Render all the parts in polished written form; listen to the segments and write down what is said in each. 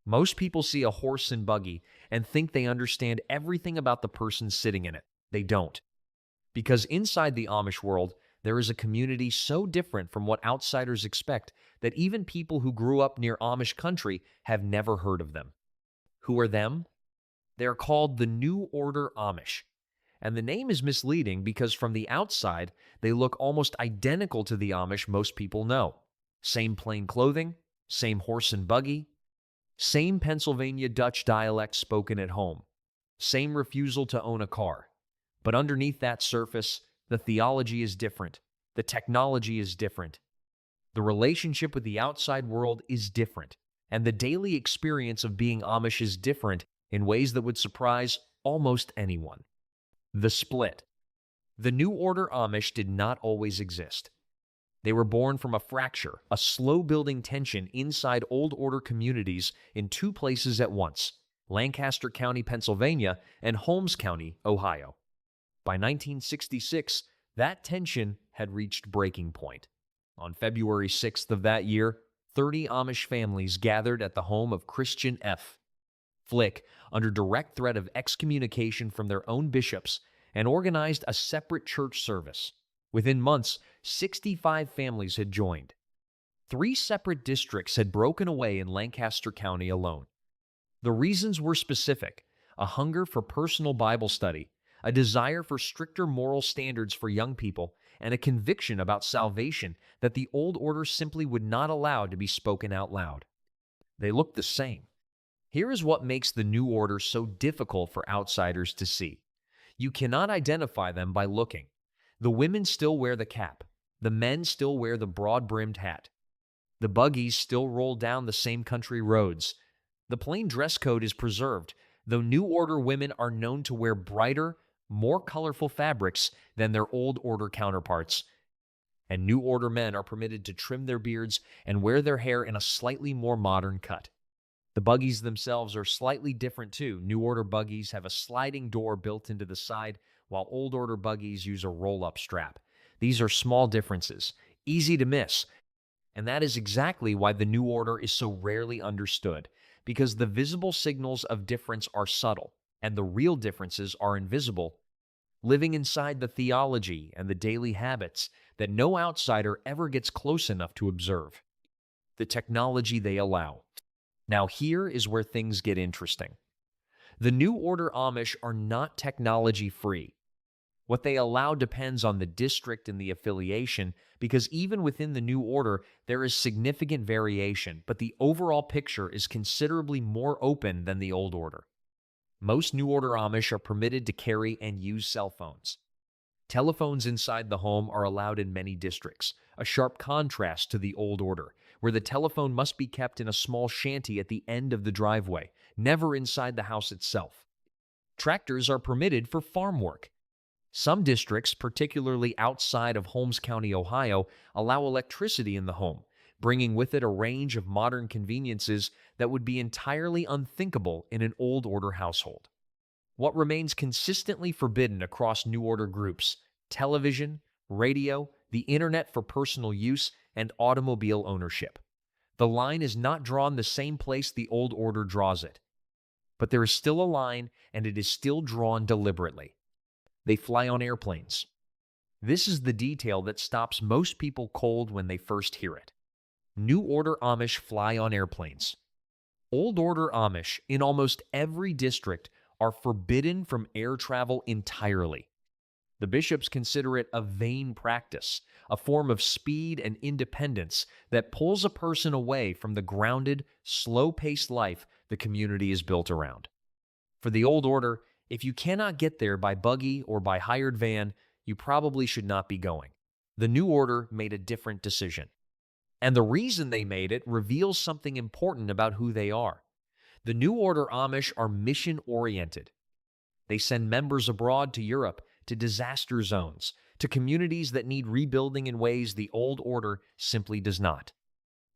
Most people see a horse and buggy and think they understand everything about the person sitting in it. They don't. Because inside the Amish world, there is a community so different from what outsiders expect that even people who grew up near Amish country have never heard of them. Who are them? They are called the New Order Amish. And the name is misleading because from the outside, they look almost identical to the Amish most people know. Same plain clothing, same horse and buggy, same Pennsylvania Dutch dialect spoken at home, same refusal to own a car. But underneath that surface, the theology is different. The technology is different. The relationship with the outside world is different. And the daily experience of being Amish is different in ways that would surprise almost anyone. The split. The New Order Amish did not always exist. They were born from a fracture, a slow-building tension inside Old Order communities in two places at once, Lancaster County, Pennsylvania, and Holmes County, Ohio. By 1966, that tension had reached breaking point. On February 6th of that year, 30 Amish families gathered at the home of Christian F. Flick under direct threat of excommunication from their own bishops and organized a separate church service. Within months, 65 families had joined. 3 separate districts had broken away in Lancaster County alone. The reasons were specific: a hunger for personal Bible study, a desire for stricter moral standards for young people, and a conviction about salvation that the Old Order simply would not allow to be spoken out loud. They looked the same. Here is what makes the New Order so difficult for outsiders to see. You cannot identify them by looking. The women still wear the cap. The men still wear the broad-brimmed hat. The buggies still roll down the same country roads. The plain dress code is preserved, though New Order women are known to wear brighter, more colorful fabrics than their Old Order counterparts. And New Order men are permitted to trim their beards and wear their hair in a slightly more modern cut. The buggies themselves are slightly different too. New Order buggies have a sliding door built into the side, while Old Order buggies use a roll-up strap. These are small differences, easy to miss, and that is exactly why the New Order is so rarely understood, because the visible signals of difference are subtle, and the real differences are invisible, living inside the theology and the daily habits that no outsider ever gets close enough to observe. The technology they allow. Now here is where things get interesting. The New Order Amish are not technology-free. What they allow depends on the district and the affiliation, because even within the New Order, there is significant variation, but the overall picture is considerably more open than the Old Order. Most New Order Amish are permitted to carry and use cell phones. Telephones inside the home are allowed in many districts, a sharp contrast to the Old Order, where the telephone must be kept in a small shanty at the end of the driveway, never inside the house itself. Tractors are permitted for farm work. Some districts, particularly outside of Holmes County, Ohio, allow electricity in the home, bringing with it a range of modern conveniences that would be entirely unthinkable in an Old Order household. What remains consistently forbidden across New Order groups: television, radio, the internet for personal use, and automobile ownership. The line is not drawn the same place the Old Order draws it. But there is still a line, and it is still drawn deliberately. They fly on airplanes. This is the detail that stops most people cold when they first hear it. New Order Amish fly on airplanes. Old Order Amish, in almost every district, are forbidden from air travel entirely. The bishops consider it a vain practice, a form of speed and independence that pulls a person away from the grounded, slow-paced life the community is built around. For the Old Order, if you cannot get there by buggy or by hired van, you probably should not be going. The New Order made a different decision. And the reason they made it reveals something important about who they are. The New Order Amish are mission-oriented. They send members abroad to Europe, to disaster zones, to communities that need rebuilding in ways the Old Order simply does not.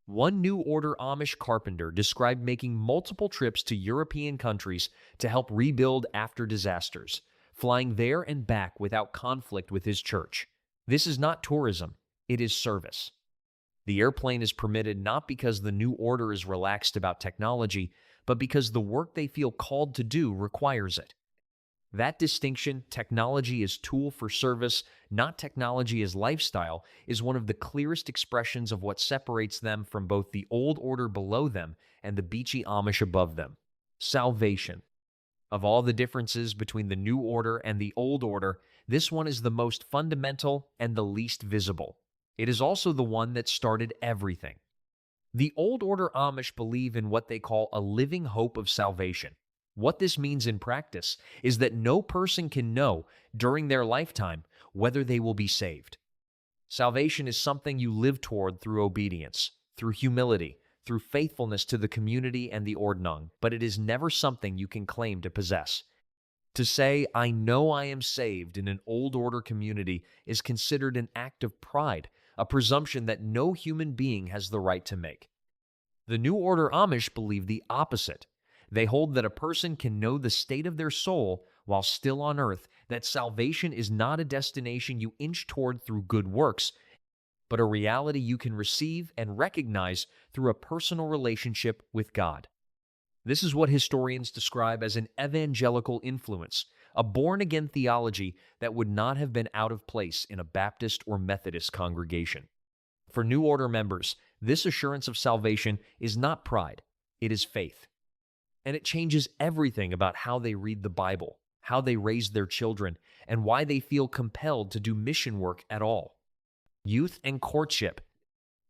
One New Order Amish carpenter described making multiple trips to European countries to help rebuild after disasters, flying there and back without conflict with his church. This is not tourism, it is service. The airplane is permitted not because the New Order is relaxed about technology, but because the work they feel called to do requires it. That distinction, technology as tool for service, not technology as lifestyle, is one of the clearest expressions of what separates them from both the old order below them and the beachy Amish above them. Salvation. Of all the differences between the new order and the old order, this one is the most fundamental and the least visible. It is also the one that started everything. The old order Amish believe in what they call a living hope of salvation. What this means in practice is that no person can know during their lifetime whether they will be saved. Salvation is something you live toward through obedience, through humility, through faithfulness to the community and the ordnung, but it is never something you can claim to possess. To say, "I know I am saved" in an old order community is considered an act of pride, a presumption that no human being has the right to make. The New Order Amish believe the opposite. They hold that a person can know the state of their soul while still on earth, that salvation is not a destination you inch toward through good works, but a reality you can receive and recognize through a personal relationship with God. This is what historians describe as an evangelical influence, a born-again theology that would not have been out of place in a Baptist or Methodist congregation. For New Order members, this assurance of salvation is not pride, it is faith. And it changes everything about how they read the Bible, how they raise their children, and why they feel compelled to do mission work at all. Youth and courtship.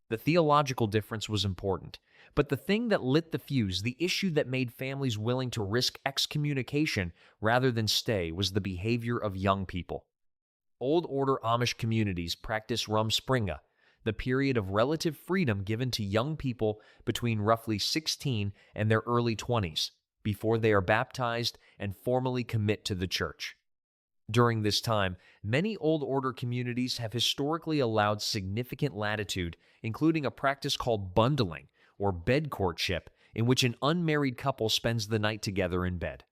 The theological difference was important, but the thing that lit the fuse, the issue that made families willing to risk excommunication rather than stay, was the behavior of young people. Old Order Amish communities practice Rumspringa, the period of relative freedom given to young people between roughly 16 and their early 20s, before they are baptized and formally commit to the church. During this time, many Old Order communities have historically allowed significant latitude, including a practice called bundling, or bed courtship, in which an unmarried couple spends the night together in bed.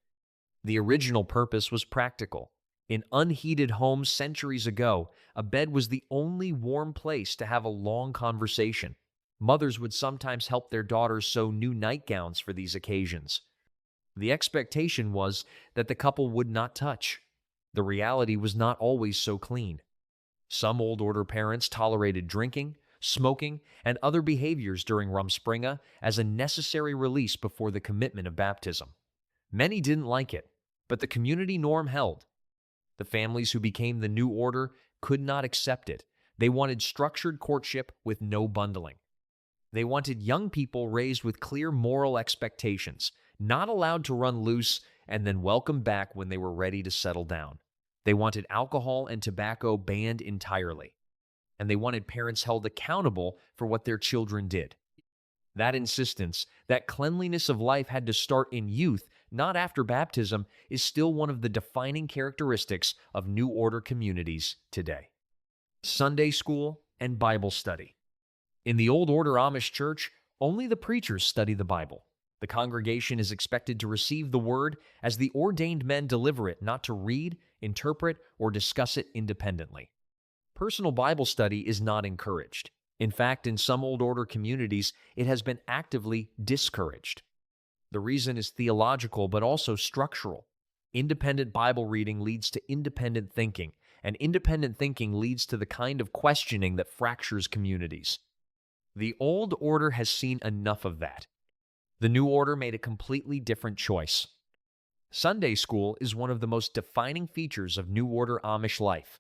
The original purpose was practical. In unheated homes centuries ago, a bed was the only warm place to have a long conversation. Mothers would sometimes help their daughters sew new nightgowns for these occasions. The expectation was that the couple would not touch. The reality was not always so clean. Some Old Order parents tolerated drinking, smoking, and other behaviors during Rumspringa as a necessary release before the commitment of baptism. Many didn't like it, but the community norm held. The families who became the New Order could not accept it. They wanted structured courtship with no bundling. They wanted young people raised with clear moral expectations, not allowed to run loose and then welcomed back when they were ready to settle down. They wanted alcohol and tobacco banned entirely. And they wanted parents held accountable for what their children did. That insistence, that cleanliness of life had to start in youth, not after baptism, is still one of the defining characteristics of New Order communities today. Sunday school and Bible study. In the Old Order Amish church, only the preachers study the Bible. The congregation is expected to receive the word as the ordained men deliver it, not to read, interpret, or discuss it independently. Personal Bible study is not encouraged. In fact, in some Old Order communities, it has been actively discouraged. The reason is theological, but also structural. Independent Bible reading leads to independent thinking, and independent thinking leads to the kind of questioning that fractures communities. The Old Order has seen enough of that. The New Order made a completely different choice. Sunday school is one of the most defining features of New Order Amish life.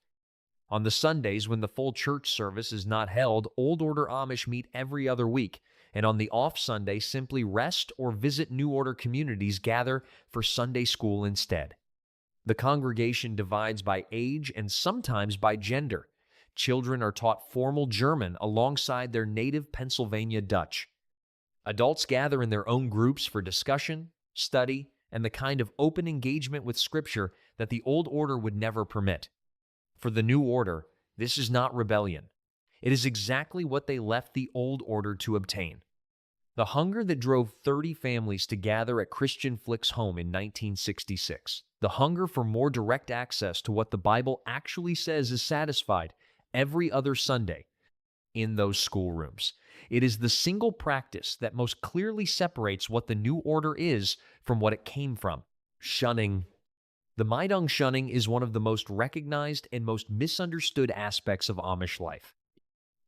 On the Sundays when the full church service is not held, Old Order Amish meet every other week, and on the off Sunday simply rest or visit New Order communities gather for Sunday school instead. The congregation divides by age and sometimes by gender. Children are taught formal German alongside their native Pennsylvania Dutch. Adults gather in their own groups for discussion, study, and the kind of open engagement with Scripture that the Old Order would never permit. For the New Order, this is not rebellion. It is exactly what they left the Old Order to obtain. The hunger that drove 30 families to gather at Christian Flick's home in 1966, the hunger for more direct access to what the Bible actually says is satisfied every other Sunday, in those schoolrooms. It is the single practice that most clearly separates what the New Order is from what it came from: shunning. The Maidang shunning is one of the most recognized and most misunderstood aspects of Amish life.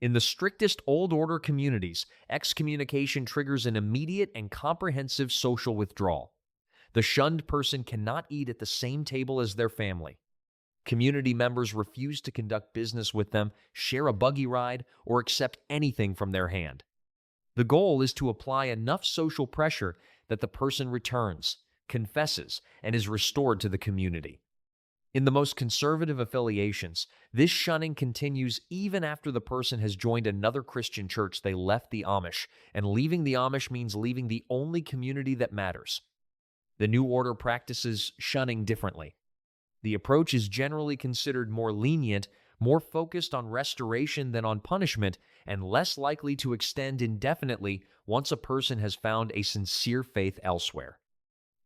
In the strictest Old Order communities, excommunication triggers an immediate and comprehensive social withdrawal. The shunned person cannot eat at the same table as their family. Community members refuse to conduct business with them, share a buggy ride, or accept anything from their hand. The goal is to apply enough social pressure that the person returns, confesses, and is restored to the community. In the most conservative affiliations, this shunning continues even after the person has joined another Christian church they left the Amish, and leaving the Amish means leaving the only community that matters. The New Order practices shunning differently. The approach is generally considered more lenient, more focused on restoration than on punishment, and less likely to extend indefinitely once a person has found a sincere faith elsewhere.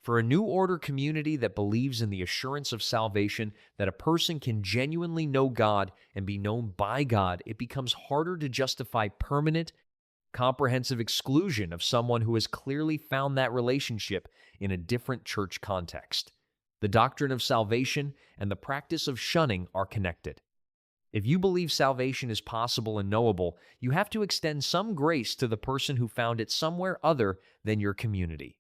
For a New Order community that believes in the assurance of salvation, that a person can genuinely know God and be known by God, it becomes harder to justify permanent, comprehensive exclusion of someone who has clearly found that relationship in a different church context. The doctrine of salvation and the practice of shunning are connected. If you believe salvation is possible and knowable, you have to extend some grace to the person who found it somewhere other than your community.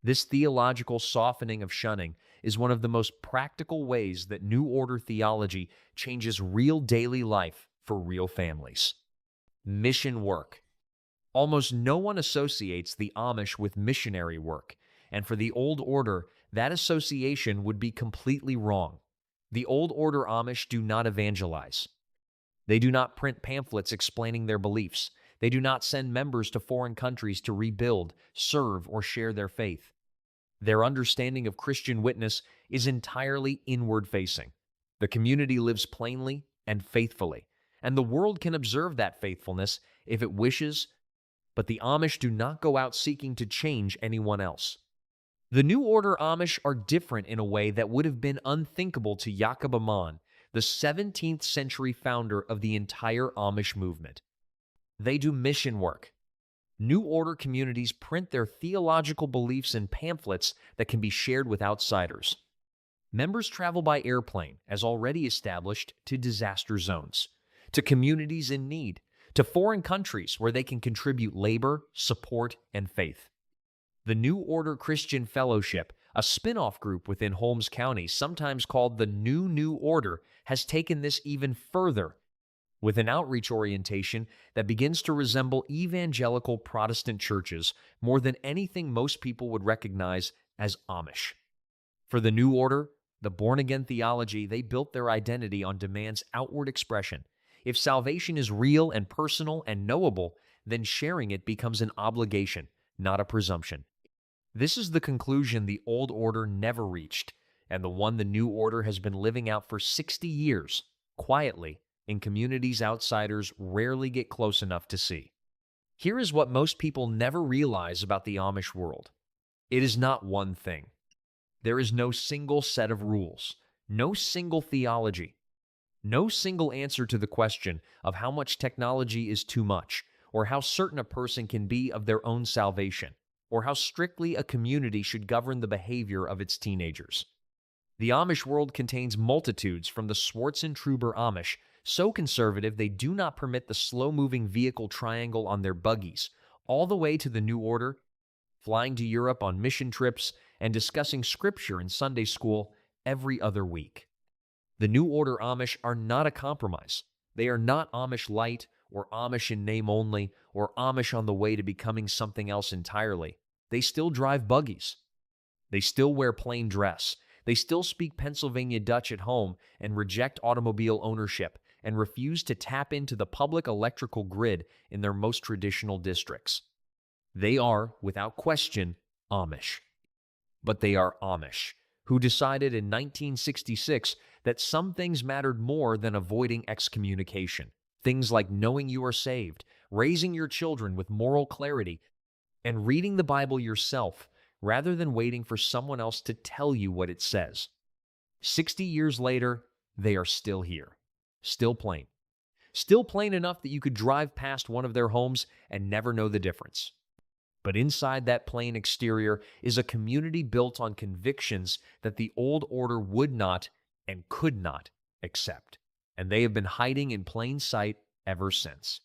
This theological softening of shunning is one of the most practical ways that New Order theology changes real daily life for real families. Mission work. Almost no one associates the Amish with missionary work, and for the Old Order, that association would be completely wrong. The Old Order Amish do not evangelize. They do not print pamphlets explaining their beliefs. They do not send members to foreign countries to rebuild, serve, or share their faith. Their understanding of Christian witness is entirely inward-facing. The community lives plainly and faithfully, and the world can observe that faithfulness if it wishes, but the Amish do not go out seeking to change anyone else. The New Order Amish are different in a way that would have been unthinkable to Jacob Ammann, the 17th century founder of the entire Amish movement. They do mission work. New Order communities print their theological beliefs in pamphlets that can be shared with outsiders. Members travel by airplane, as already established, to disaster zones, to communities in need, to foreign countries where they can contribute labor, support, and faith. The New Order Christian Fellowship, a spin-off group within Holmes County, sometimes called the New Order, has taken this even further with an outreach orientation that begins to resemble evangelical Protestant churches more than anything most people would recognize as Amish. For the New Order, the born-again theology, they built their identity on demand's outward expression. If salvation is real and personal and knowable, then sharing it becomes an obligation, not a presumption. This is the conclusion the Old Order never reached, and the one the New Order has been living out for 60 years, quietly, in communities outsiders rarely get close enough to see. Here is what most people never realize about the Amish world. It is not one thing. There is no single set of rules, no single theology, no single answer to the question of how much technology is too much, or how certain a person can be of their own salvation, or how strictly a community should govern the behavior of its teenagers. The Amish world contains multitudes from the Swartzentruber Amish, so conservative they do not permit the slow-moving vehicle triangle on their buggies, all the way to the New Order, flying to Europe on mission trips and discussing scripture in Sunday school every other week. The New Order Amish are not a compromise. They are not Amish light or Amish in name only or Amish on the way to becoming something else entirely. They still drive buggies. They still wear plain dress. They still speak Pennsylvania Dutch at home and reject automobile ownership and refuse to tap into the public electrical grid in their most traditional districts. They are, without question, Amish. But they are Amish, who decided in 1966 that some things mattered more than avoiding excommunication. Things like knowing you are saved, raising your children with moral clarity, and reading the Bible yourself rather than waiting for someone else to tell you what it says. 60 years later, they are still here, still plain. still plain enough that you could drive past one of their homes and never know the difference. But inside that plain exterior is a community built on convictions that the old order would not and could not accept. And they have been hiding in plain sight ever since.